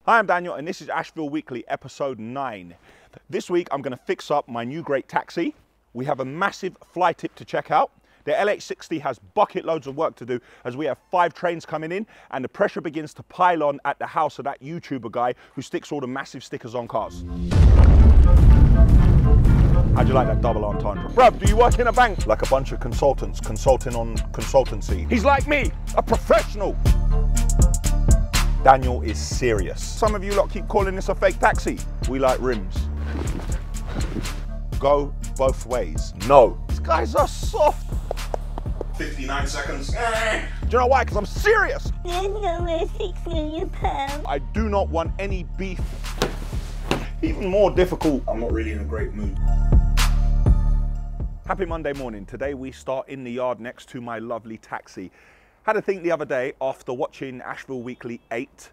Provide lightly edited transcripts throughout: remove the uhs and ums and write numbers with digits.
Hi, I'm Daniel, and this is Ashville Weekly, episode 9. This week, I'm going to fix up my new great taxi. We have a massive fly tip to check out. The LH60 has bucket loads of work to do as we have 5 trains coming in and the pressure begins to pile on at the house of that YouTuber guy who sticks all the massive stickers on cars. How'd you like that double entendre? Bruv, do you work in a bank? Like a bunch of consultants consulting on consultancy. He's like me, a professional. Daniel is serious. Some of you lot keep calling this a fake taxi. We like rims. Go both ways. No. These guys are soft. 59 seconds. Do you know why? Because I'm serious. There's nowhere £6 million. I do not want any beef. Even more difficult. I'm not really in a great mood. Happy Monday morning. Today we start in the yard next to my lovely taxi. Had a think the other day after watching Ashville Weekly 8,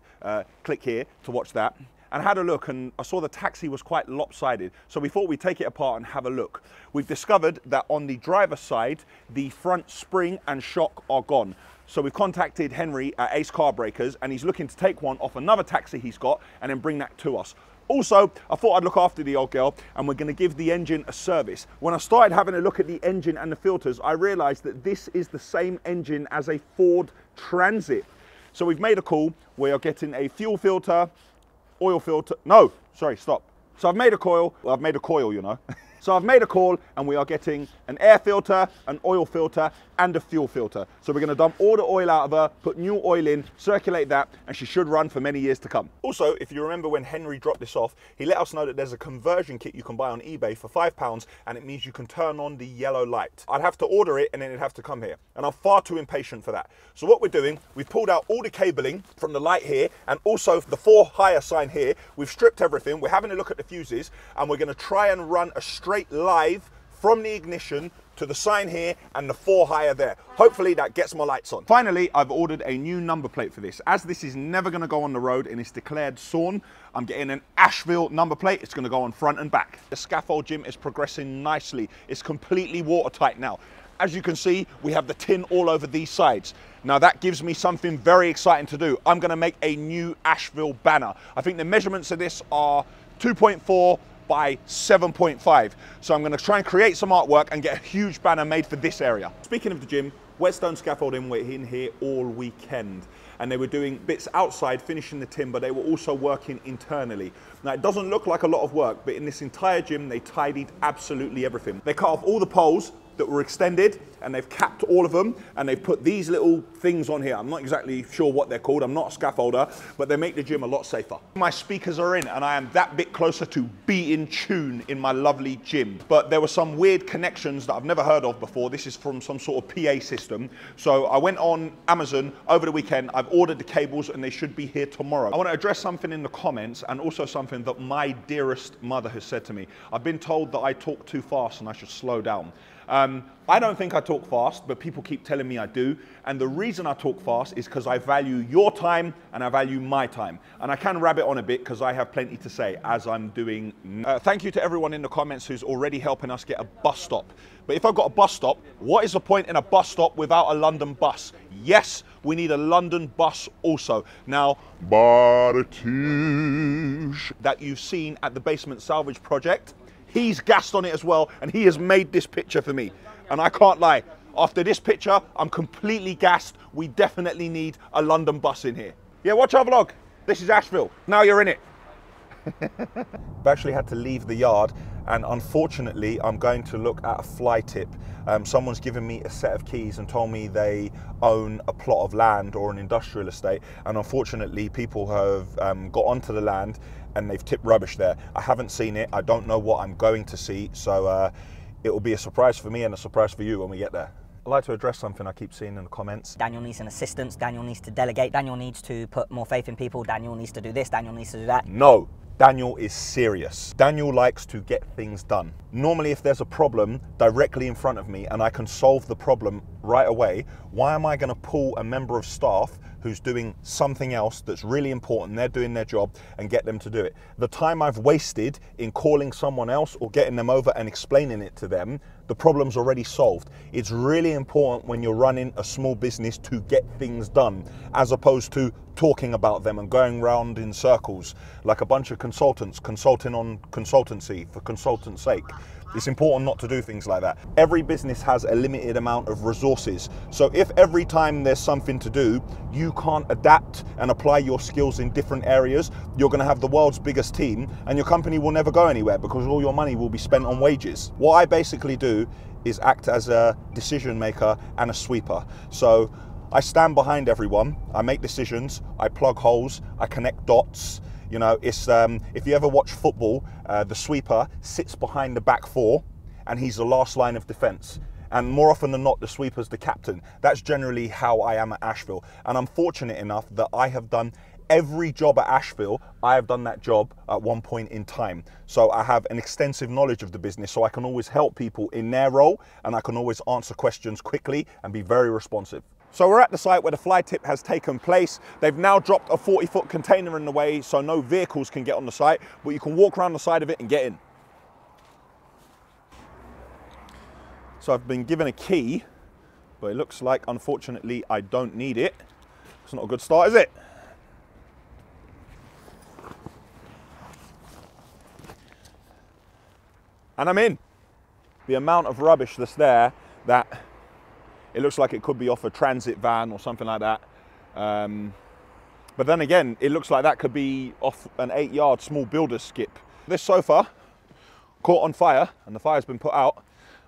click here to watch that, and I had a look and I saw the taxi was quite lopsided. So we thought we'd take it apart and have a look. We've discovered that on the driver's side, the front spring and shock are gone. So we've contacted Henry at Ace Car Breakers and he's looking to take one off another taxi he's got and then bring that to us. Also, I thought I'd look after the old girl and we're going to give the engine a service. When I started having a look at the engine and the filters, I realized that this is the same engine as a Ford Transit. So we've made a call. We are getting a fuel filter, oil filter. No, sorry, stop. So I've made a coil. Well, I've made a coil, you know. So I've made a call and we are getting an air filter, an oil filter and a fuel filter. So we're going to dump all the oil out of her, put new oil in, circulate that, and she should run for many years to come. Also, if you remember when Henry dropped this off, he let us know that there's a conversion kit you can buy on eBay for £5 and it means you can turn on the yellow light. I'd have to order it and then it'd have to come here. And I'm far too impatient for that. So what we're doing, we've pulled out all the cabling from the light here and also the 4 higher sign here. We've stripped everything. We're having a look at the fuses and we're going to try and run a straight live from the ignition to the sign here and the 4 higher there. Hopefully that gets my lights on. Finally, I've ordered a new number plate for this. As this is never going to go on the road and it's declared sawn, I'm getting an Ashville number plate. It's going to go on front and back. The scaffold, Jim, is progressing nicely. It's completely watertight now. As you can see, we have the tin all over these sides. Now that gives me something very exciting to do. I'm going to make a new Ashville banner. I think the measurements of this are 2.4 by 7.5. So I'm going to try and create some artwork and get a huge banner made for this area. Speaking of the gym, Whetstone Scaffolding were in here all weekend and they were doing bits outside, finishing the timber. They were also working internally. Now it doesn't look like a lot of work, but in this entire gym, they tidied absolutely everything. They cut off all the poles that were extended and they've capped all of them and they've put these little things on here. I'm not exactly sure what they're called. I'm not a scaffolder, but they make the gym a lot safer. My speakers are in and I am that bit closer to be in tune in my lovely gym. But there were some weird connections that I've never heard of before. This is from some sort of PA system. So I went on Amazon over the weekend. I've ordered the cables and they should be here tomorrow. I want to address something in the comments and also something that my dearest mother has said to me. I've been told that I talk too fast and I should slow down. I don't think I talk fast, but people keep telling me I do. And the reason I talk fast is because I value your time and I value my time. And I can rabbit on a bit because I have plenty to say as I'm doing. Thank you to everyone in the comments who's already helping us get a bus stop. But if I've got a bus stop, what is the point in a bus stop without a London bus? Yes, we need a London bus also. Now, Baratish, that you've seen at the Basement Salvage Project, he's gassed on it as well, and he has made this picture for me. And I can't lie, after this picture, I'm completely gassed. We definitely need a London bus in here. Yeah, watch our vlog. This is Ashville. Now you're in it. I've actually had to leave the yard, and unfortunately, I'm going to look at a fly tip. Someone's given me a set of keys and told me they own a plot of land or an industrial estate, and unfortunately, people have got onto the land and they've tipped rubbish there. I haven't seen it. I don't know what I'm going to see, so it will be a surprise for me and a surprise for you when we get there. I'd like to address something I keep seeing in the comments. Daniel needs an assistant, Daniel needs to delegate, Daniel needs to put more faith in people, Daniel needs to do this, Daniel needs to do that. No, Daniel is serious. Daniel likes to get things done. Normally, if there's a problem directly in front of me and I can solve the problem right away, why am I going to pull a member of staff who's doing something else that's really important, they're doing their job, and get them to do it? The time I've wasted in calling someone else or getting them over and explaining it to them, the problem's already solved. It's really important when you're running a small business to get things done, as opposed to talking about them and going round in circles like a bunch of consultants consulting on consultancy for consultant's sake. It's important not to do things like that. Every business has a limited amount of resources. So if every time there's something to do, you can't adapt and apply your skills in different areas, you're gonna have the world's biggest team and your company will never go anywhere because all your money will be spent on wages. What I basically do is act as a decision maker and a sweeper. So I stand behind everyone, I make decisions, I plug holes, I connect dots. You know, it's if you ever watch football, the sweeper sits behind the back four and he's the last line of defense. And more often than not, the sweeper's the captain. That's generally how I am at Ashville. And I'm fortunate enough that I have done every job at Ashville. I have done that job at one point in time. So I have an extensive knowledge of the business, so I can always help people in their role and I can always answer questions quickly and be very responsive. So we're at the site where the fly tip has taken place. They've now dropped a 40-foot container in the way so no vehicles can get on the site, but you can walk around the side of it and get in. So I've been given a key, but it looks like, unfortunately, I don't need it. It's not a good start, is it? And I'm in. The amount of rubbish that's there, that it looks like it could be off a transit van or something like that. But then again, it looks like that could be off an 8-yard small builder's skip. This sofa caught on fire and the fire's been put out,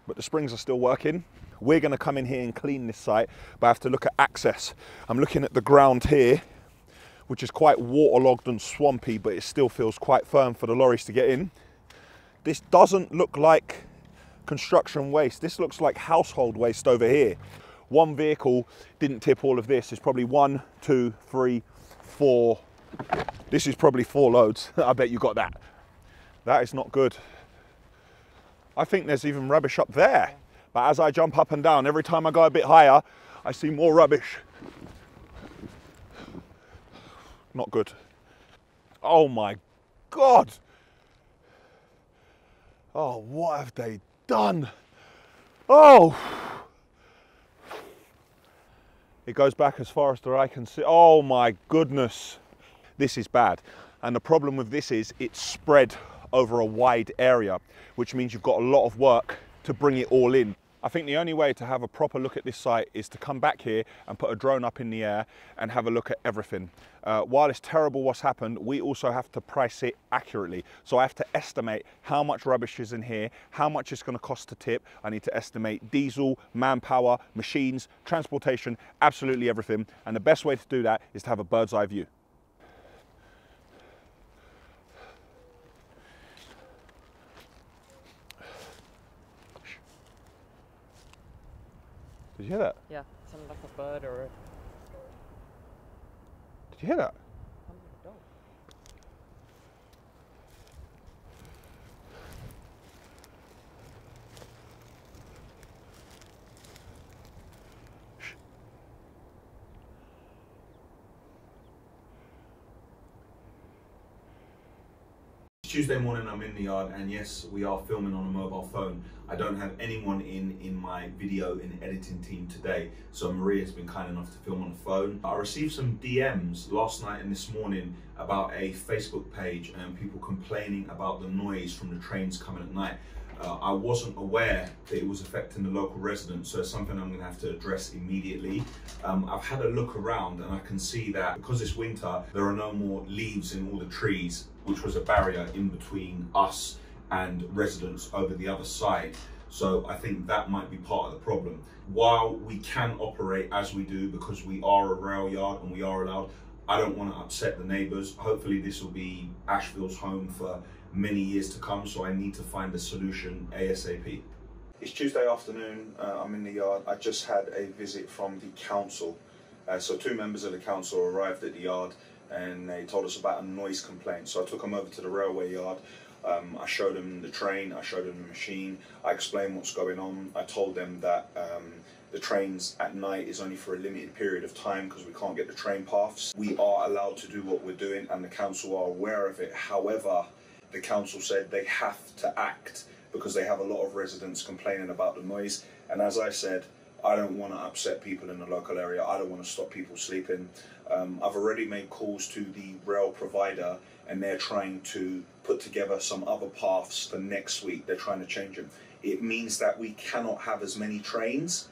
but the springs are still working. We're gonna come in here and clean this site, but I have to look at access. I'm looking at the ground here, which is quite waterlogged and swampy, but it still feels quite firm for the lorries to get in. This doesn't look like construction waste. This looks like household waste over here. One vehicle didn't tip all of this. It's probably 1, 2, 3, 4. This is probably 4 loads. I bet you got that. That is not good. I think there's even rubbish up there. But as I jump up and down, every time I go a bit higher, I see more rubbish. Not good. Oh my God. Oh, what have they done? Oh, it goes back as far as the eye can see. Oh my goodness, this is bad. And the problem with this is it's spread over a wide area, which means you've got a lot of work to bring it all in. I think the only way to have a proper look at this site is to come back here and put a drone up in the air and have a look at everything. While it's terrible what's happened, we also have to price it accurately. So I have to estimate how much rubbish is in here, how much it's going to cost to tip. I need to estimate diesel, manpower, machines, transportation, absolutely everything. And the best way to do that is to have a bird's eye view. Did you hear that? Yeah, sounded like a bird or a... Did you hear that? dog. Tuesday morning, I'm in the yard, and yes, we are filming on a mobile phone. I don't have anyone in my video and editing team today, so Maria's been kind enough to film on the phone. I received some DMs last night and this morning about a Facebook page and people complaining about the noise from the trains coming at night. I wasn't aware that it was affecting the local residents, so it's something I'm going to have to address immediately. I've had a look around and I can see that because it's winter, there are no more leaves in all the trees, which was a barrier in between us and residents over the other side. So I think that might be part of the problem. While we can operate as we do because we are a rail yard and we are allowed, I don't want to upset the neighbours. Hopefully this will be Ashville's home for many years to come, so I need to find a solution ASAP. It's Tuesday afternoon, I'm in the yard. I just had a visit from the council. So 2 members of the council arrived at the yard and they told us about a noise complaint. So I took them over to the railway yard. I showed them the train, I showed them the machine, I explained what's going on. I told them that the trains at night is only for a limited period of time because we can't get the train paths. We are allowed to do what we're doing and the council are aware of it. However, the council said they have to act because they have a lot of residents complaining about the noise. And as I said, I don't want to upset people in the local area. I don't want to stop people sleeping. I've already made calls to the rail provider, and they're trying to put together some other paths for next week. They're trying to change them. It means that we cannot have as many trains,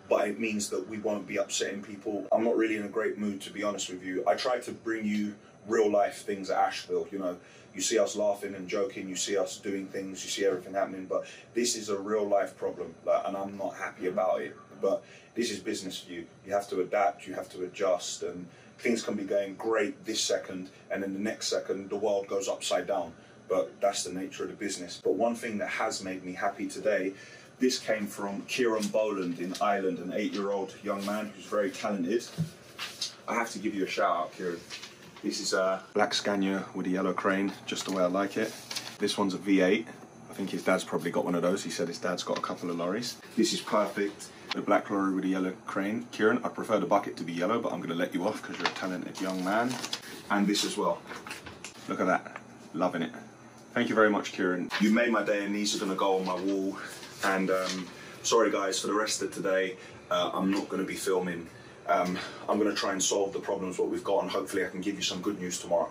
but it means that we won't be upsetting people. I'm not really in a great mood, to be honest with you. I try to bring you real life things at Ashville. You know, you see us laughing and joking, you see us doing things, you see everything happening, but this is a real life problem, and I'm not happy about it. But this is business for you. You have to adapt, you have to adjust, and things can be going great this second, and then the next second the world goes upside down. But that's the nature of the business. But one thing that has made me happy today, this came from Kieran Boland in Ireland, an 8-year-old young man who's very talented. I have to give you a shout out, Kieran. This is a black Scania with a yellow crane, just the way I like it. This one's a V8. I think his dad's probably got one of those. He said his dad's got a couple of lorries. This is perfect. The black lorry with a yellow crane. Kieran, I prefer the bucket to be yellow, but I'm going to let you off because you're a talented young man. And this as well. Look at that. Loving it. Thank you very much, Kieran. You made my day, and these are going to go on my wall. And sorry guys, for the rest of today, I'm not going to be filming. I'm going to try and solve the problems what we've got, and hopefully I can give you some good news tomorrow.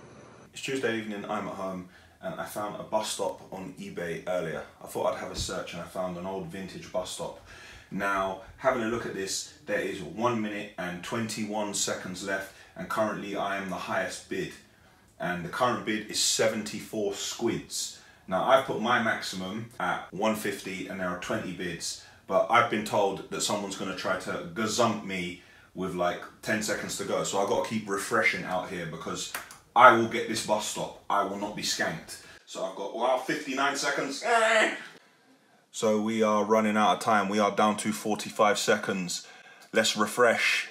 It's Tuesday evening, I'm at home, and I found a bus stop on eBay earlier. I thought I'd have a search, and I found an old vintage bus stop. Now, having a look at this, there is 1 minute and 21 seconds left, and currently I am the highest bid. And the current bid is 74 squids. Now, I've put my maximum at 150, and there are 20 bids, but I've been told that someone's going to try to gazump me with like 10 seconds to go. So I've got to keep refreshing out here because I will get this bus stop. I will not be skanked. So I've got, wow, 59 seconds. So we are running out of time. We are down to 45 seconds. Let's refresh.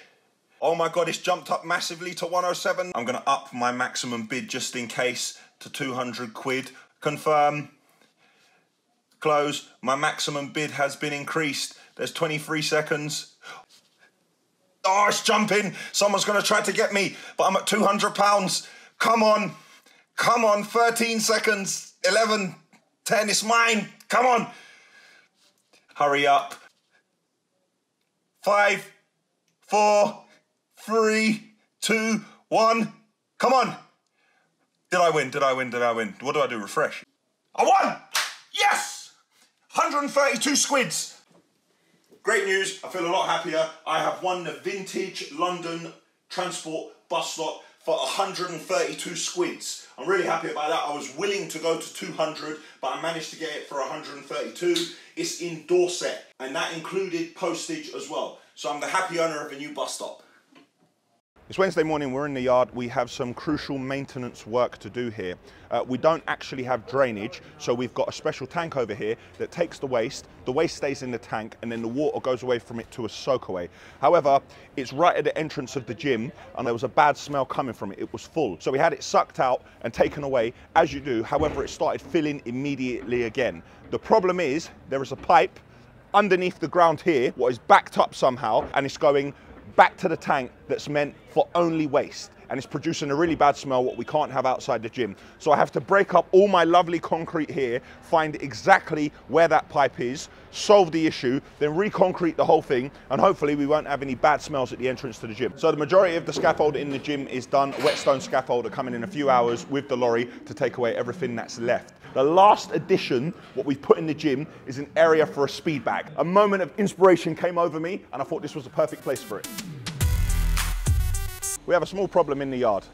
Oh my God, it's jumped up massively to 107. I'm gonna up my maximum bid just in case to 200 quid. Confirm. Close. My maximum bid has been increased. There's 23 seconds. Oh, it's jumping. Someone's gonna try to get me, but I'm at £200. Come on. Come on, 13 seconds. 11, 10, it's mine. Come on. Hurry up. 5, 4, 3, 2, 1. Come on. Did I win? Did I win? Did I win? What do I do? Refresh. I won! Yes! 132 squids. Great news. I feel a lot happier. I have won the vintage London transport bus stop for 132 squids. I'm really happy about that. I was willing to go to 200, but I managed to get it for 132. It's in Dorset, and that included postage as well. So I'm the happy owner of a new bus stop. It's Wednesday morning, we're in the yard. We have some crucial maintenance work to do here. We don't actually have drainage, so we've got a special tank over here that takes the waste stays in the tank, and then the water goes away from it to a soakaway. However, it's right at the entrance of the gym, and there was a bad smell coming from it. It was full. So we had it sucked out and taken away, as you do. However, it started filling immediately again. The problem is, there is a pipe underneath the ground here, what is backed up somehow, and it's going back to the tank that's meant for only waste, and it's producing a really bad smell what we can't have outside the gym. So I have to break up all my lovely concrete here, find exactly where that pipe is, solve the issue, then reconcrete the whole thing, and hopefully we won't have any bad smells at the entrance to the gym. So the majority of the scaffold in the gym is done. Whetstone scaffold are coming in a few hours with the lorry to take away everything that's left. The last addition, what we've put in the gym, is an area for a speed bag. A moment of inspiration came over me, and I thought this was the perfect place for it. We have a small problem in the yard.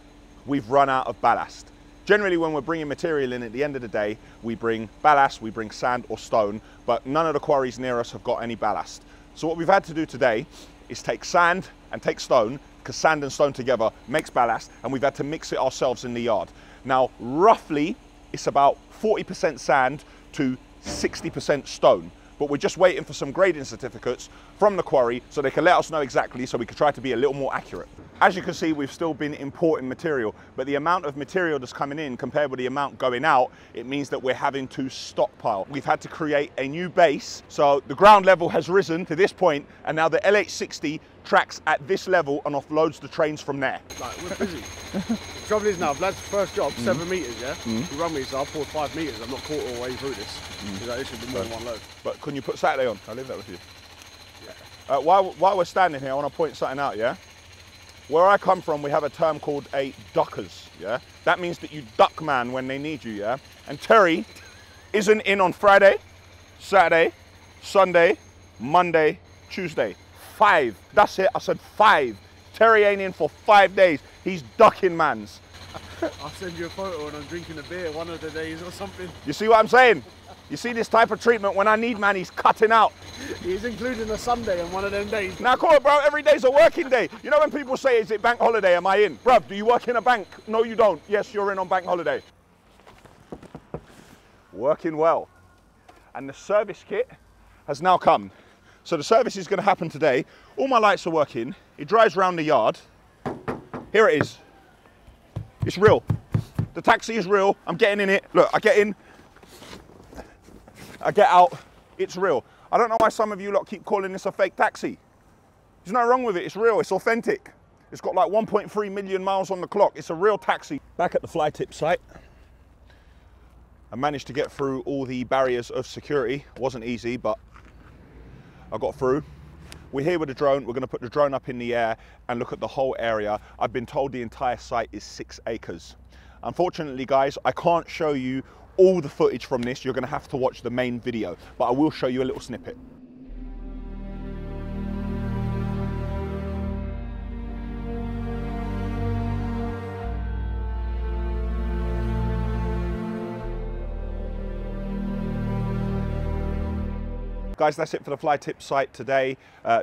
We've run out of ballast. Generally, when we're bringing material in at the end of the day, we bring ballast, we bring sand or stone, but none of the quarries near us have got any ballast. So what we've had to do today is take sand and take stone, because sand and stone together makes ballast, and we've had to mix it ourselves in the yard. Now, roughly, it's about 40% sand to 60% stone. But we're just waiting for some grading certificates from the quarry so they can let us know exactly, so we can try to be a little more accurate. As you can see, we've still been importing material, but the amount of material that's coming in compared with the amount going out, it means that we're having to stockpile. We've had to create a new base, so the ground level has risen to this point, and now the LH60 tracks at this level and offloads the trains from there. Like, we're busy. The trouble is now, Vlad's first job, 7 metres, yeah? He run me, so I poured 5 metres. I'm not caught all the way through this. He's like, this should be more than one load. But can you put Saturday on? I'll leave that with you. Yeah. While we're standing here, I want to point something out, yeah? Where I come from, we have a term called a duckers, yeah? That means that you duck man when they need you, yeah? And Terry isn't in on Friday, Saturday, Sunday, Monday, Tuesday. 5. That's it. I said 5. Terry ain't in for 5 days. He's ducking mans. I'll send you a photo and I'm drinking a beer one of the days or something. You see what I'm saying? You see this type of treatment, when I need man, he's cutting out. He's including a Sunday on one of them days. Now, come on, bro, every day's a working day. You know when people say, is it bank holiday, am I in? Bruv, do you work in a bank? No, you don't. Yes, you're in on bank holiday. Working well. And the service kit has now come. So the service is gonna happen today. All my lights are working. It drives around the yard. Here it is. It's real. The taxi is real. I'm getting in it. Look, I get in. I get out, it's real. I don't know why some of you lot keep calling this a fake taxi. There's nothing wrong with it, it's real, it's authentic. It's got like 1.3 million miles on the clock. It's a real taxi. Back at the fly tip site, I managed to get through all the barriers of security. It wasn't easy, but I got through. We're here with the drone. We're gonna put the drone up in the air and look at the whole area. I've been told the entire site is 6 acres. Unfortunately, guys, I can't show you all the footage from this. You're going to have to watch the main video, but I will show you a little snippet. Guys, that's it for the fly tip site today.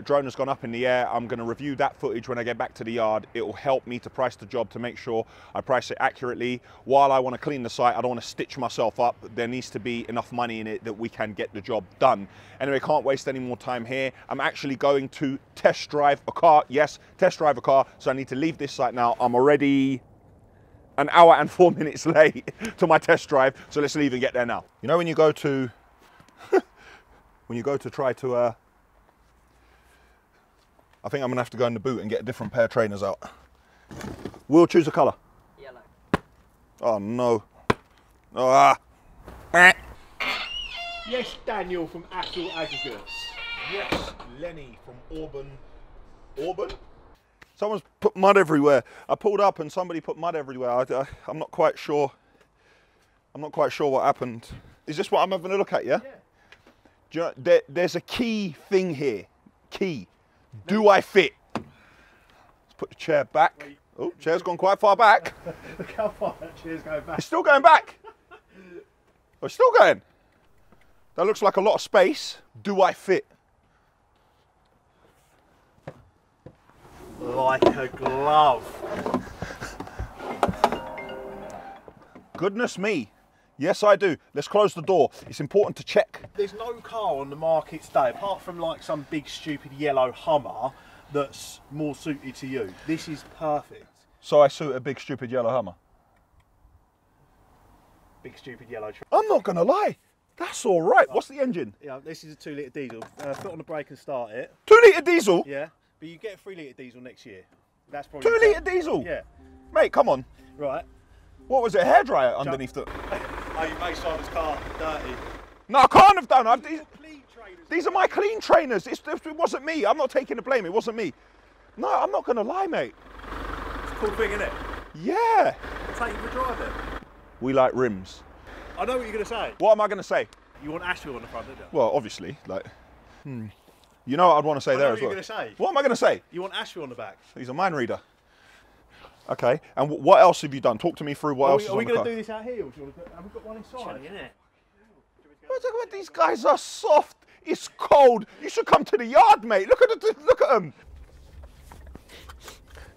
Drone has gone up in the air. I'm going to review that footage when I get back to the yard. It will help me to price the job, to make sure I price it accurately. While I want to clean the site, I don't want to stitch myself up. There needs to be enough money in it that we can get the job done. Anyway, can't waste any more time here. I'm actually going to test drive a car. Yes, test drive a car. So I need to leave this site now. I'm already an hour and 4 minutes late to my test drive. So let's leave and get there now. You know when you go to try to, I think I'm gonna have to go in the boot and get a different pair of trainers out. We'll choose a colour. Yellow. Oh no. Oh, ah. Yes, Daniel from Ashville Aggregates. Yes, Lenny from Auburn. Auburn? Someone's put mud everywhere. I pulled up and somebody put mud everywhere. I'm not quite sure. I'm not quite sure what happened. Is this what I'm having a look at, yeah? Yeah. Do you know, there's a key thing here. Key. Do I fit? Let's put the chair back. Wait. Oh, chair's gone quite far back. Look how far that chair's going back. It's still going back. Oh, it's still going. That looks like a lot of space. Do I fit? Like a glove. Goodness me. Yes, I do. Let's close the door. It's important to check. There's no car on the market today, apart from like some big stupid yellow Hummer, that's more suited to you. This is perfect. So I suit a big stupid yellow Hummer? Big stupid yellow truck. I'm not going to lie. That's all right. What's the engine? Yeah, this is a 2-litre diesel. Foot on the brake and start it. 2-litre diesel? Yeah, but you get a 3-litre diesel next year. That's probably 2-litre diesel? Yeah. Mate, come on. Right. What was it, a hairdryer underneath the... Oh, you made Simon's car dirty. No, I can't have done. These are my clean trainers. It wasn't me. I'm not taking the blame. It wasn't me. No, I'm not going to lie, mate. It's a cool thing, isn't it? Yeah. Take you for a drive then. We like rims. I know what you're going to say. What am I going to say? You want Ashville on the front, don't you? Well, obviously, like... You know what I'd want to say there as well. What are you going to say? What am I going to say? You want Ashville on the back. He's a mind reader. Okay, and what else have you done? Talk to me through what else is on the car. Are we going to do this out here? Or have we got one inside? What, these guys are soft. It's cold. You should come to the yard, mate. Look at them.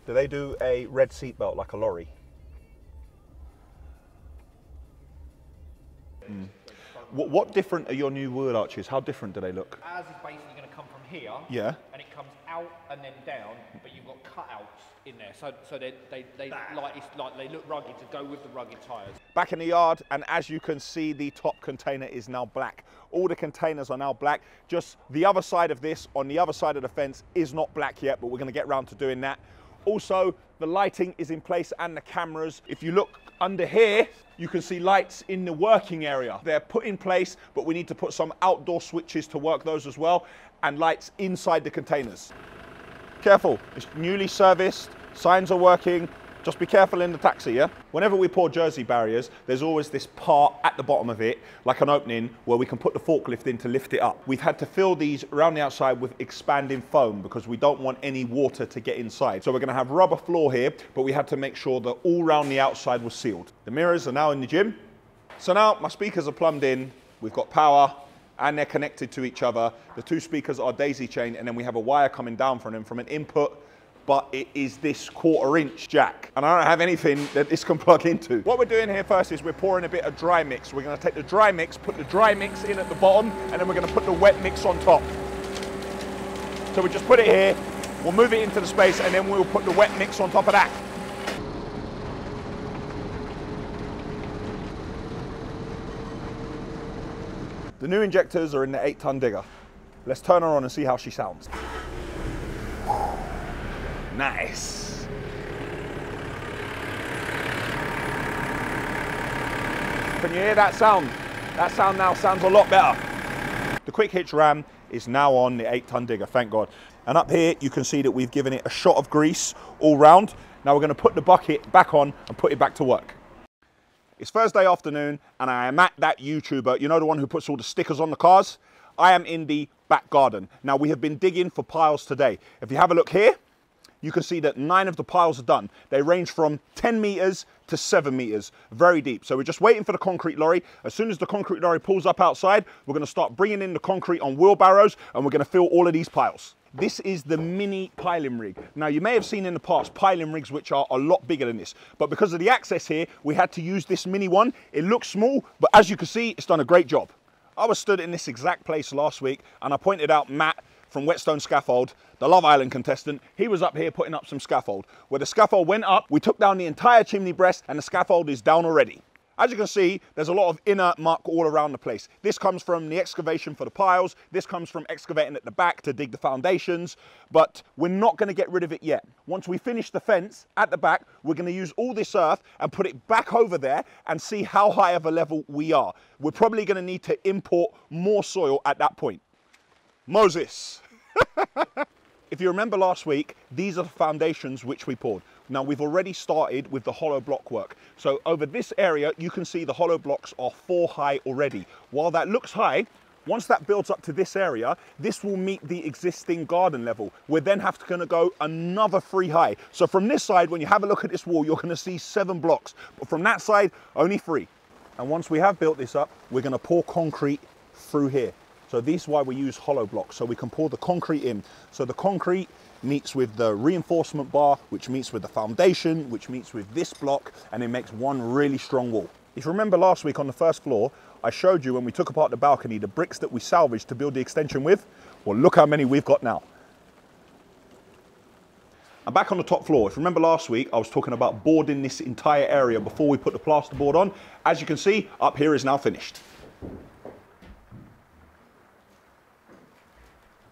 Do they do a red seatbelt like a lorry? What different are your new wheel arches? How different do they look? Ours is basically going to come from here. Yeah. And it comes out and then down, but you've got cutouts in there, so they look rugged to go with the rugged tyres. Back in the yard, and as you can see, the top container is now black. All the containers are now black. Just the other side of this, on the other side of the fence, is not black yet, but we're going to get round to doing that. Also, the lighting is in place and the cameras. If you look Under here, you can see lights in the working area. They're put in place, but we need to put some outdoor switches to work those as well, and lights inside the containers. Careful, it's newly serviced, signs are working. Just be careful in the taxi, yeah? Whenever we pour jersey barriers, there's always this part at the bottom of it, like an opening, where we can put the forklift in to lift it up. We've had to fill these around the outside with expanding foam because we don't want any water to get inside. So we're gonna have rubber floor here, but we had to make sure that all around the outside was sealed. The mirrors are now in the gym. So now my speakers are plumbed in, we've got power, and they're connected to each other. The two speakers are daisy chained, and then we have a wire coming down from them from an input, but it is this 1/4-inch jack. And I don't have anything that this can plug into. What we're doing here first is we're pouring a bit of dry mix. We're gonna take the dry mix, put the dry mix in at the bottom, and then we're gonna put the wet mix on top. So we just put it here, we'll move it into the space, and then we'll put the wet mix on top of that. The new injectors are in the 8-ton digger. Let's turn her on and see how she sounds. Nice. Can you hear that sound? That sound now sounds a lot better. The quick hitch ram is now on the 8-ton digger, thank God. And up here, you can see that we've given it a shot of grease all round. Now we're gonna put the bucket back on and put it back to work. It's Thursday afternoon, and I am at that YouTuber, you know, the one who puts all the stickers on the cars? I am in the back garden. Now we have been digging for piles today. If you have a look here, you can see that 9 of the piles are done. They range from 10 meters to 7 meters, very deep. So we're just waiting for the concrete lorry. As soon as the concrete lorry pulls up outside, we're gonna start bringing in the concrete on wheelbarrows, and we're gonna fill all of these piles. This is the mini piling rig. Now you may have seen in the past piling rigs which are a lot bigger than this, but because of the access here, we had to use this mini one. It looks small, but as you can see, it's done a great job. I was stood in this exact place last week, and I pointed out Matt from Whetstone Scaffold, the Love Island contestant. He was up here putting up some scaffold. Where the scaffold went up, we took down the entire chimney breast, and the scaffold is down already. As you can see, there's a lot of inert muck all around the place. This comes from the excavation for the piles. This comes from excavating at the back to dig the foundations, but we're not gonna get rid of it yet. Once we finish the fence at the back, we're gonna use all this earth and put it back over there and see how high of a level we are. We're probably gonna need to import more soil at that point. Moses. If you remember last week, these are the foundations which we poured. Now we've already started with the hollow block work. So over this area, you can see the hollow blocks are 4 high already. While that looks high, once that builds up to this area, this will meet the existing garden level. We're then gonna go another 3 high. So from this side, when you have a look at this wall, you're gonna see 7 blocks. But from that side, only 3. And once we have built this up, we're gonna pour concrete through here. So this is why we use hollow blocks, so we can pour the concrete in. So the concrete meets with the reinforcement bar, which meets with the foundation, which meets with this block, and it makes one really strong wall. If you remember last week on the first floor, I showed you when we took apart the balcony, the bricks that we salvaged to build the extension with. Well, look how many we've got now. I'm back on the top floor. If you remember last week, I was talking about boarding this entire area before we put the plasterboard on. As you can see, up here is now finished.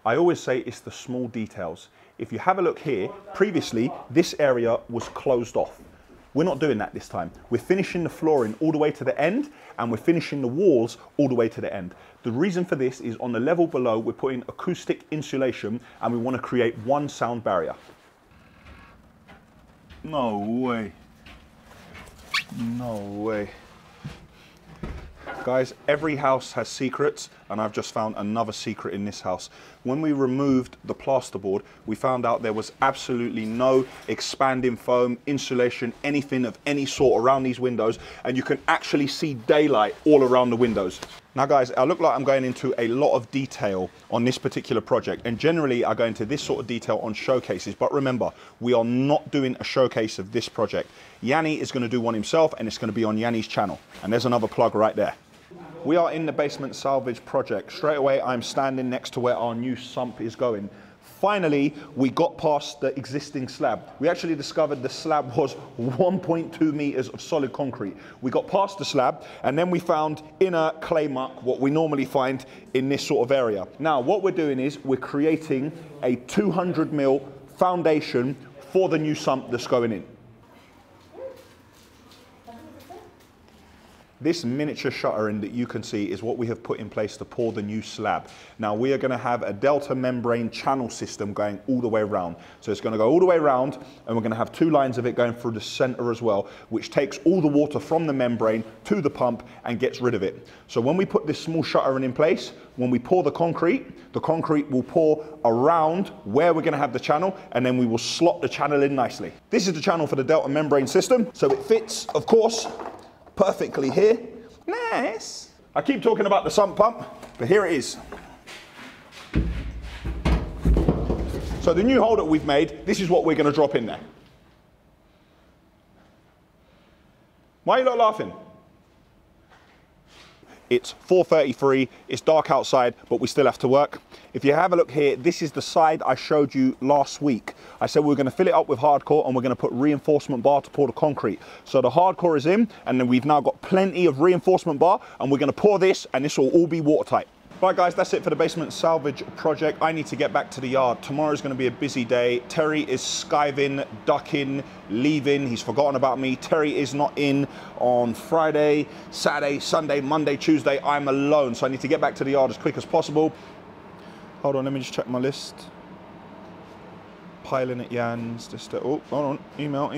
I always say it's the small details. If you have a look here, previously this area was closed off. We're not doing that this time. We're finishing the flooring all the way to the end, and we're finishing the walls all the way to the end. The reason for this is on the level below, we're putting acoustic insulation, and we want to create one sound barrier. No way. No way. Guys, every house has secrets, and I've just found another secret in this house. When we removed the plasterboard, we found out there was absolutely no expanding foam, insulation, anything of any sort around these windows, and you can actually see daylight all around the windows. Now guys, I look like I'm going into a lot of detail on this particular project, and generally I go into this sort of detail on showcases, but remember, we are not doing a showcase of this project. Yanni is going to do one himself, and it's going to be on Yanni's channel, and there's another plug right there. We are in the basement salvage project. Straight away, I'm standing next to where our new sump is going. Finally, we got past the existing slab. We actually discovered the slab was 1.2 meters of solid concrete. We got past the slab, and then we found inner clay muck, what we normally find in this sort of area. Now, what we're doing is we're creating a 200 mil foundation for the new sump that's going in. This miniature shuttering that you can see is what we have put in place to pour the new slab. Now we are going to have a delta membrane channel system going all the way around. So it's going to go all the way around, and we're going to have 2 lines of it going through the center as well, which takes all the water from the membrane to the pump and gets rid of it. So when we put this small shuttering in place, when we pour the concrete will pour around where we're going to have the channel, and then we will slot the channel in nicely. This is the channel for the delta membrane system. So it fits, of course, perfectly here. Nice. I keep talking about the sump pump, but here it is. So the new hole that we've made, this is what we're going to drop in there. Why are you not laughing? It's 4:33, it's dark outside, but we still have to work. If you have a look here, this is the side I showed you last week. I said we were gonna fill it up with hardcore and we're gonna put reinforcement bar to pour the concrete. So the hardcore is in, and then we've now got plenty of reinforcement bar, and we're gonna pour this, and this will all be watertight. Right guys, that's it for the basement salvage project. I need to get back to the yard. Tomorrow's gonna be a busy day. Terry is skiving, ducking, leaving. He's forgotten about me. Terry is not in on Friday, Saturday, Sunday, Monday, Tuesday. I'm alone, so I need to get back to the yard as quick as possible. Hold on, let me just check my list. Piling at Jan's. Oh, hold on, email.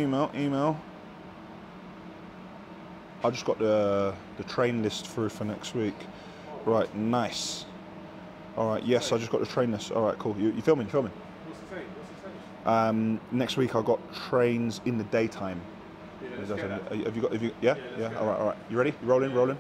I just got the train list through for next week. Right, nice. All right, yes, I just got the train list. All right, cool. You filming? What's the train? Next week I got trains in the daytime. Yeah, have you got? Yeah. All right. You ready? You rolling.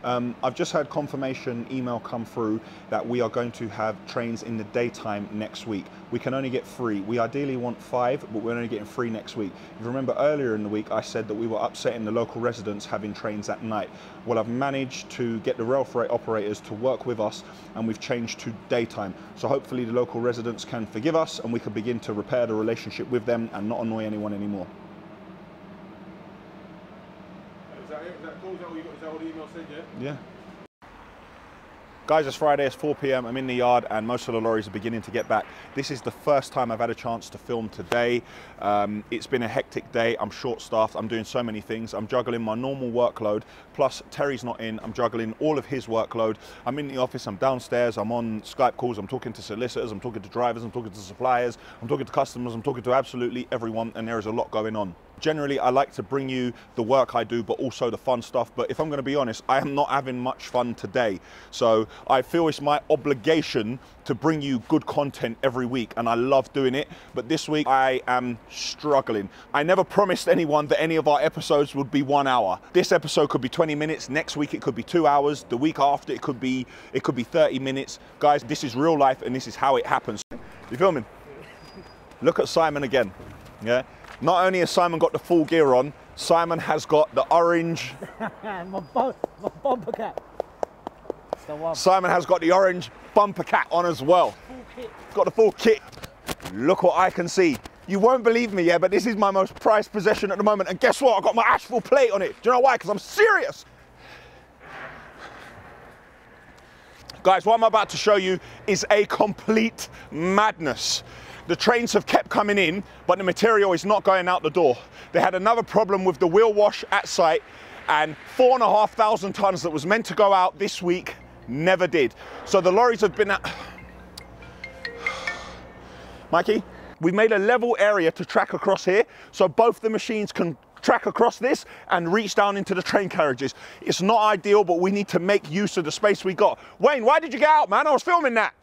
I've just had confirmation email come through that we are going to have trains in the daytime next week. We can only get 3. We ideally want 5, but we're only getting 3 next week. If you remember earlier in the week, I said that we were upsetting the local residents having trains at night. Well, I've managed to get the rail freight operators to work with us, and we've changed to daytime. So hopefully the local residents can forgive us, and we can begin to repair the relationship with them and not annoy anyone anymore. Is that cool? Is that what the email said, yeah? Yeah. Guys, it's Friday, it's 4 p.m. I'm in the yard and most of the lorries are beginning to get back. This is the first time I've had a chance to film today. It's been a hectic day. I'm short-staffed. I'm doing so many things. I'm juggling my normal workload, plus Terry's not in. I'm juggling all of his workload. I'm in the office, I'm downstairs, I'm on Skype calls, I'm talking to solicitors, I'm talking to drivers, I'm talking to suppliers, I'm talking to customers, I'm talking to absolutely everyone, and there is a lot going on. Generally, I like to bring you the work I do, but also the fun stuff. But if I'm going to be honest, I am not having much fun today. So I feel it's my obligation to bring you good content every week, and I love doing it. But this week I am struggling. I never promised anyone that any of our episodes would be 1 hour. This episode could be 20 minutes. Next week it could be 2 hours. The week after it could be 30 minutes. Guys, this is real life, and this is how it happens. You filming? Look at Simon again. Yeah. Not only has Simon got the full gear on, Simon has got the orange. my bumper cap. Simon has got the orange bumper cap on as well. Full kit. Got the full kit. Look what I can see. You won't believe me, yeah, but this is my most prized possession at the moment. And guess what? I've got my Ashville plate on it. Do you know why? Because I'm serious. Guys, what I'm about to show you is a complete madness. The trains have kept coming in, but the material is not going out the door. They had another problem with the wheel wash at site, and 4,500 tons that was meant to go out this week never did. So the lorries have been at... Mikey, we've made a level area to track across here, so both the machines can track across this and reach down into the train carriages. It's not ideal, but we need to make use of the space we got. Wayne, why did you get out, man? I was filming that.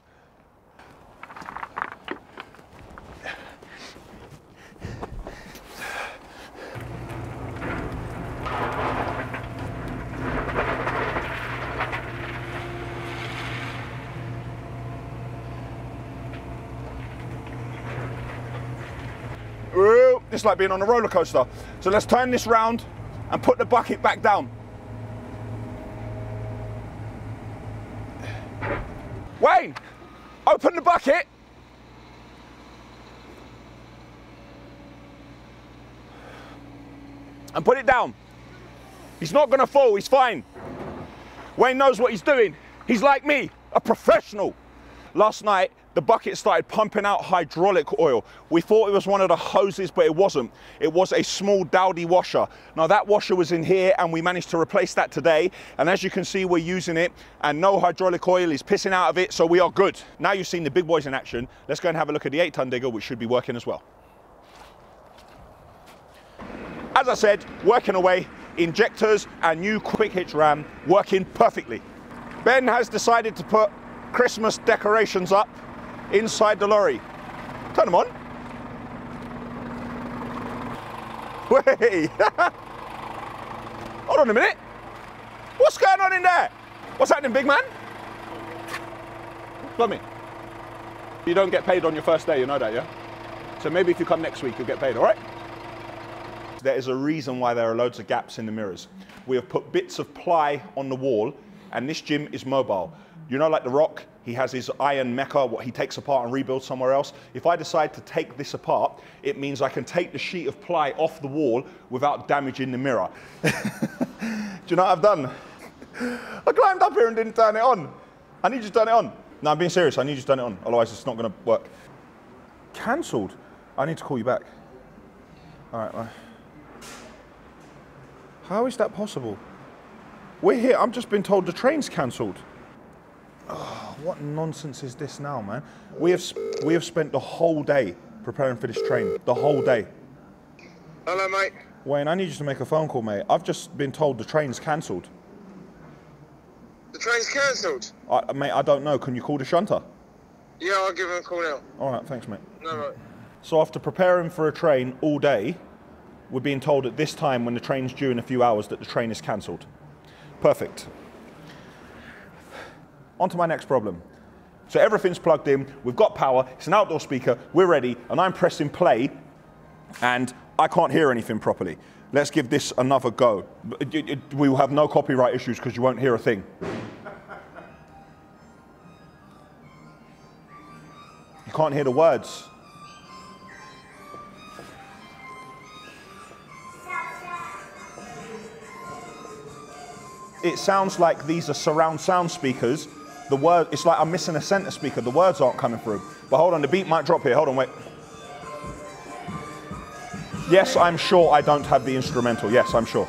It's like being on a roller coaster. So let's turn this round and put the bucket back down. Wayne, open the bucket. And put it down. He's not gonna fall, he's fine. Wayne knows what he's doing. He's like me, a professional. Last night, the bucket started pumping out hydraulic oil. We thought it was one of the hoses, but it wasn't. It was a small dowdy washer. Now that washer was in here and we managed to replace that today. And as you can see, we're using it and no hydraulic oil is pissing out of it, so we are good. Now you've seen the big boys in action. Let's go and have a look at the 8-ton digger, which should be working as well. As I said, working away, injectors and new quick hitch ram working perfectly. Ben has decided to put Christmas decorations up inside the lorry. Turn them on. Wait. Hold on a minute. What's going on in there? What's happening, big man? Tell me. You don't get paid on your first day, you know that, yeah? So maybe if you come next week, you'll get paid, all right? There is a reason why there are loads of gaps in the mirrors. We have put bits of ply on the wall, and this gym is mobile. You know, like The Rock, he has his iron mecha, what he takes apart and rebuilds somewhere else. If I decide to take this apart, it means I can take the sheet of ply off the wall without damaging the mirror. Do you know what I've done? I climbed up here and didn't turn it on. I need you to turn it on. No, I'm being serious, I need you to turn it on, otherwise it's not gonna work. Cancelled? I need to call you back. All right, well. How is that possible? We're here, I've just been told the train's cancelled. Oh, what nonsense is this now, man? We have spent the whole day preparing for this train, the whole day. Hello, mate. Wayne, I need you to make a phone call, mate. I've just been told the train's cancelled. The train's cancelled? Mate, I don't know. Can you call the shunter? Yeah, I'll give him a call now. All right, thanks, mate. No, right. So after preparing for a train all day, we're being told at this time when the train's due in a few hours that the train is cancelled. Perfect. On to my next problem. So everything's plugged in, we've got power, it's an outdoor speaker, we're ready, and I'm pressing play, and I can't hear anything properly. Let's give this another go. We will have no copyright issues because you won't hear a thing. You can't hear the words. It sounds like these are surround sound speakers. The word, it's like I'm missing a center speaker. The words aren't coming through. But hold on, the beat might drop here. Hold on, wait. Yes, I'm sure I don't have the instrumental. Yes, I'm sure.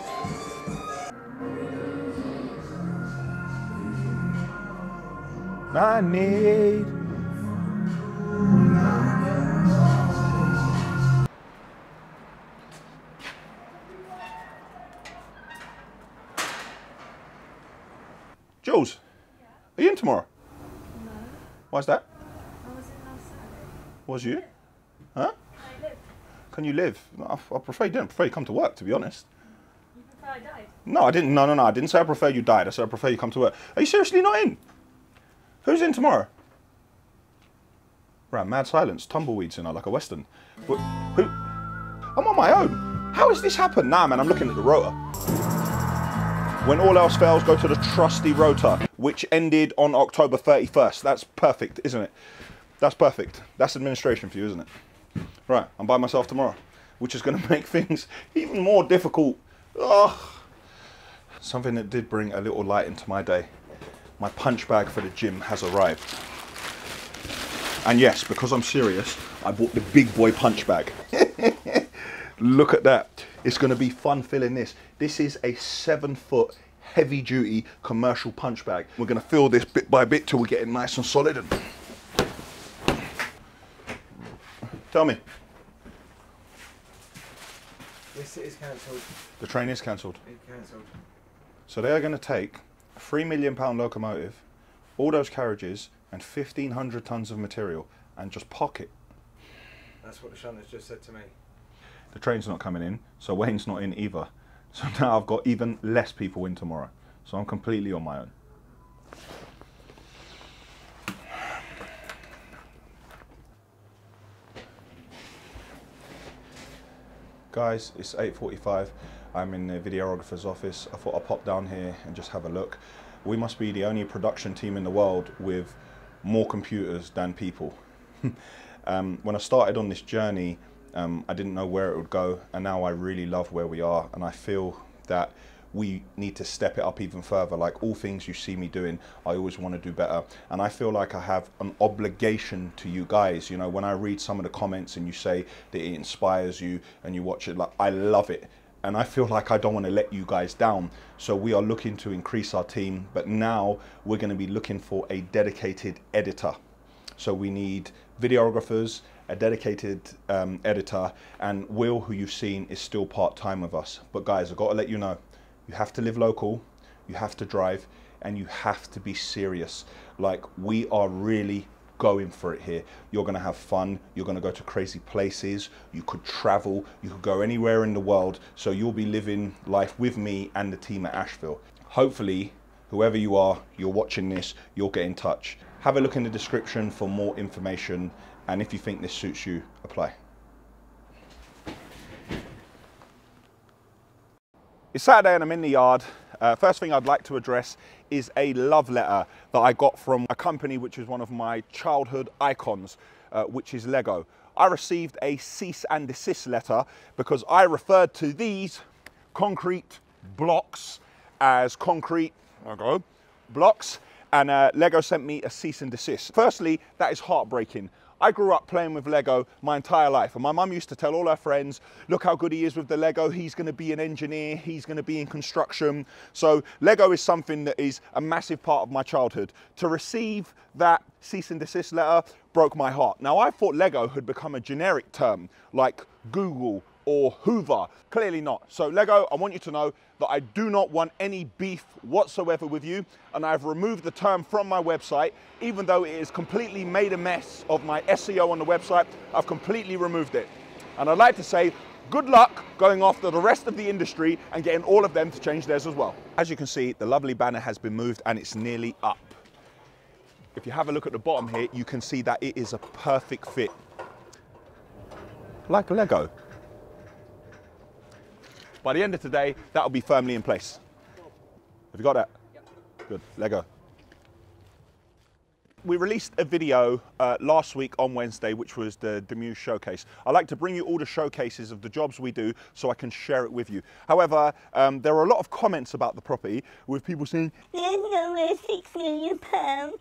I need. Jules, are you in tomorrow? No. Why's that? I was in last Saturday. Was you? Huh? I lived. Can you live? I prefer you didn't. I prefer you come to work, to be honest. You prefer I died? No, I didn't. No, I didn't say I prefer you died. I said I prefer you come to work. Are you seriously not in? Who's in tomorrow? Right, mad silence. Tumbleweeds in like a western. Who? I'm on my own. How has this happened? Nah, man, I'm looking at the rotor. When all else fails, go to the trusty rotor, which ended on October 31st. That's perfect, isn't it? That's perfect. That's administration for you, isn't it? Right, I'm by myself tomorrow, which is going to make things even more difficult. Ugh. Something that did bring a little light into my day. My punch bag for the gym has arrived. And yes, because I'm serious, I bought the big boy punch bag. Look at that. It's going to be fun filling this. This is a 7-foot heavy duty commercial punch bag. We're going to fill this bit by bit till we get it nice and solid. And tell me. This is cancelled. The train is cancelled. It's cancelled. So they are going to take a £3 million locomotive, all those carriages, and 1,500 tons of material, and just pocket. That's what the shunter's just said to me. The train's not coming in, so Wayne's not in either. So now I've got even less people in tomorrow. So I'm completely on my own. Guys, it's 8:45. I'm in the videographer's office. I thought I'd pop down here and just have a look. We must be the only production team in the world with more computers than people. When I started on this journey, I didn't know where it would go, and now I really love where we are, and I feel that we need to step it up even further. Like all things you see me doing, I always want to do better. And I feel like I have an obligation to you guys. You know, when I read some of the comments and you say that it inspires you and you watch it, like, I love it. And I feel like I don't want to let you guys down. So we are looking to increase our team, but now we're going to be looking for a dedicated editor. So we need videographers, a dedicated editor, and Will, who you've seen, is still part-time with us. But guys, I've got to let you know, you have to live local, you have to drive, and you have to be serious. Like, we are really going for it here. You're going to have fun, you're going to go to crazy places, you could travel, you could go anywhere in the world. So you'll be living life with me and the team at Ashville. Hopefully, whoever you are, you're watching this, you'll get in touch. Have a look in the description for more information, and if you think this suits you, apply. It's Saturday and I'm in the yard. First thing I'd like to address is a love letter that I got from a company which is one of my childhood icons, which is Lego. I received a cease and desist letter because I referred to these concrete blocks as concrete blocks, and Lego sent me a cease and desist. Firstly, that is heartbreaking. I grew up playing with Lego my entire life, and my mum used to tell all her friends, look how good he is with the Lego, he's going to be an engineer, he's going to be in construction. So Lego is something that is a massive part of my childhood. To receive that cease and desist letter broke my heart. Now, I thought Lego had become a generic term like Google or Hoover. Clearly not. So Lego, I want you to know that I do not want any beef whatsoever with you, and I've removed the term from my website. Even though it has completely made a mess of my SEO on the website, I've completely removed it. And I'd like to say good luck going after the rest of the industry and getting all of them to change theirs as well. As you can see, the lovely banner has been moved and it's nearly up. If you have a look at the bottom here, you can see that it is a perfect fit. Like Lego. By the end of today, that'll be firmly in place. Have you got that? Yep. Good, Lego. We released a video last week on Wednesday, which was the Demuse showcase. I like to bring you all the showcases of the jobs we do so I can share it with you. However, there are a lot of comments about the property with people saying, There's nowhere £6 million.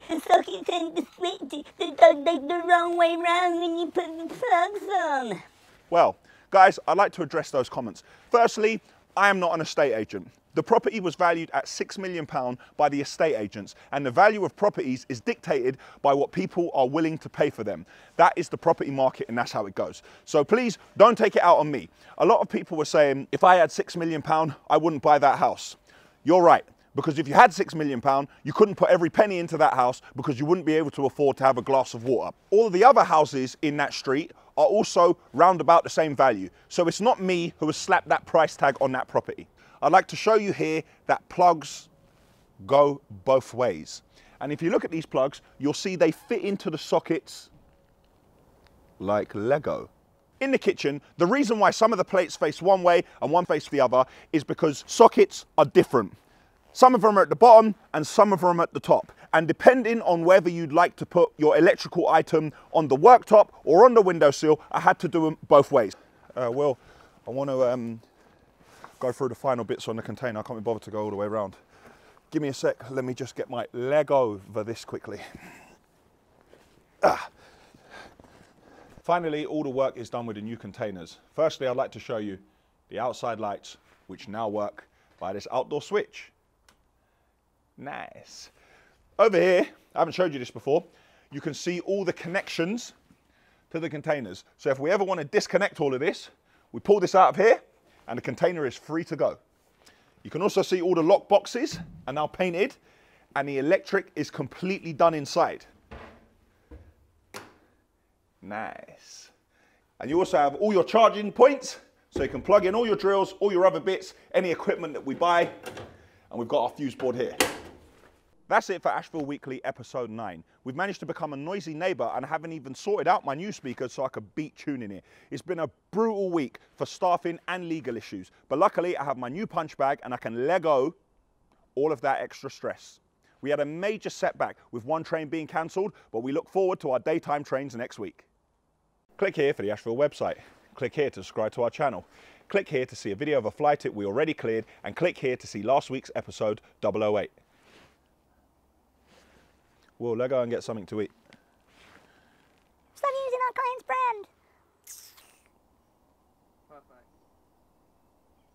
The sockets and the switch, they go the wrong way round when you put the plugs on. well, guys, I'd like to address those comments. Firstly, I am not an estate agent. The property was valued at £6 million by the estate agents, and the value of properties is dictated by what people are willing to pay for them. That is the property market, and that's how it goes. So please don't take it out on me. A lot of people were saying, if I had £6 million, I wouldn't buy that house. You're right, because if you had £6 million, you couldn't put every penny into that house because you wouldn't be able to afford to have a glass of water. All of the other houses in that street are also round about the same value. So it's not me who has slapped that price tag on that property. I'd like to show you here that plugs go both ways. And if you look at these plugs, you'll see they fit into the sockets like Lego. In the kitchen, the reason why some of the plates face one way and one face the other is because sockets are different. Some of them are at the bottom and some of them are at the top. And depending on whether you'd like to put your electrical item on the worktop or on the windowsill, I had to do them both ways. Well, I want to go through the final bits on the container. I can't be bothered to go all the way around. Give me a sec. Let me just get my leg over this quickly. Finally, all the work is done with the new containers. Firstly, I'd like to show you the outside lights, which now work by this outdoor switch. Nice. Over here, I haven't showed you this before, you can see all the connections to the containers. So if we ever want to disconnect all of this, we pull this out of here and the container is free to go. You can also see all the lock boxes are now painted and the electric is completely done inside. Nice. And you also have all your charging points, so you can plug in all your drills, all your other bits, any equipment that we buy, and we've got our fuse board here. That's it for Ashville Weekly episode 9. We've managed to become a noisy neighbour and I haven't even sorted out my new speakers so I could beat tuning it. It's been a brutal week for staffing and legal issues, but luckily I have my new punch bag and I can let go all of that extra stress. We had a major setback with one train being cancelled, but we look forward to our daytime trains next week. Click here for the Ashville website. Click here to subscribe to our channel. Click here to see a video of a fly tip we already cleared, and click here to see last week's episode 008. Well, let's go and get something to eat.